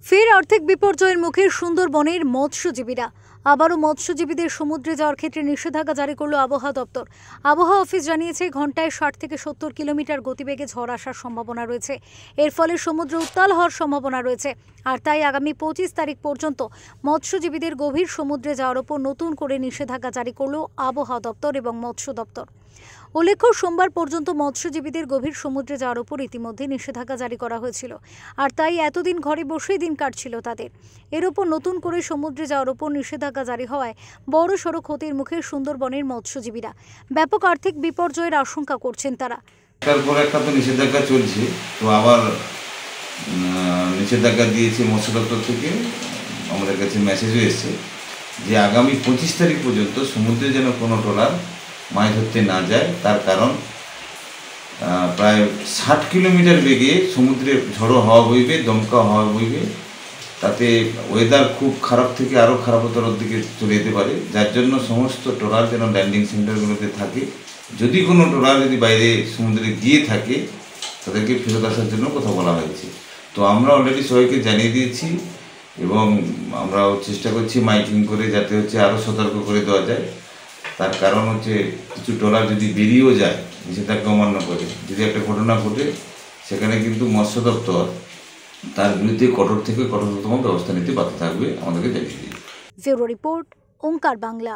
ফের আর্থিক বিপর্যয়ের মুখে সুন্দরবনের মৎস্যজীবীরা। আবারও মৎস্যজীবীদের সমুদ্রে যাওয়ার ক্ষেত্রে নিষেধাজ্ঞা জারি করল আবহাওয়া দপ্তর। আবহাওয়া অফিস জানিয়েছে ঘন্টায় 60 থেকে 70 কিলোমিটার গতিবেগে ঝড় আসার সম্ভাবনা রয়েছে। এর ফলে সমুদ্র উত্তাল হওয়ার সম্ভাবনা রয়েছে। আর তাই আগামী 25 তারিখ পর্যন্ত মৎস্যজীবীদের গভীর সমুদ্রে যাওয়ার উপর নতুন করে নিষেধাজ্ঞা জারি করল আবহাওয়া দপ্তর এবং মৎস্য দপ্তর। উল্লেখ্য, সোমবার পর্যন্ত মৎস্যজীবীদের গভীর সমুদ্রে যাওয়ার উপর ইতিমধ্যে নিষেধাজ্ঞা জারি করা হয়েছিল। আর তাই এতদিন ঘরে বসেই দিন কাটছিল তাদের। এর উপর নতুন করে সমুদ্রে যাওয়ার উপর নিষেধাজ্ঞা জারি হওয়ায় বড় সড়ো ক্ষতির মুখে সুন্দরবনের মৎস্যজীবীরা। ব্যাপক আর্থিক বিপর্যয়ের আশঙ্কা করছেন তারা। তারপর একটা তো নিষেধাজ্ঞা চলছে, তো আবার নিষেধাজ্ঞা দিয়েছে মৎস্য দপ্তর থেকে। আমাদের কাছে মেসেজও এসেছে যে আগামী 25 তারিখ পর্যন্ত সমুদ্রে যেন কোনো ট্রলার মাছ ধরতে না যায়। তার কারণ প্রায় 60 কিলোমিটার বেগে সমুদ্রে ঝড়ো হাওয়া বইবে, দমকা হাওয়া বইবে। তাতে ওয়েদার খুব খারাপ থেকে আরও খারাপতর দিকে চলে যেতে পারে, যার জন্য সমস্ত ট্রলার যেন ল্যান্ডিং সেন্টারগুলোতে থাকে। যদি কোনো ট্রলার যদি বাইরে সমুদ্রে গিয়ে থাকে তাদেরকে ফেরত আসার জন্য কথা বলা হয়েছে। তো আমরা অলরেডি সবাইকে জানিয়ে দিয়েছি এবং আমরাও চেষ্টা করছি মাইকিং করে যাতে আরও সতর্ক করে দেওয়া যায়। তার কারণ কিছু ট্রলার যদি বেরিয়েও যায় নিষেধাজ্ঞা অমান্য করে, যদি একটা ঘটনা ঘটে, সেখানে কিন্তু মৎস্য দপ্তর তার বিরুদ্ধে কঠোর থেকে কঠোরতম ব্যবস্থা নিতে বাধ্য থাকবে, আমাদেরকে জানিয়ে দিয়েছে। ব্যুরো রিপোর্ট, ওঙ্কার বাংলা।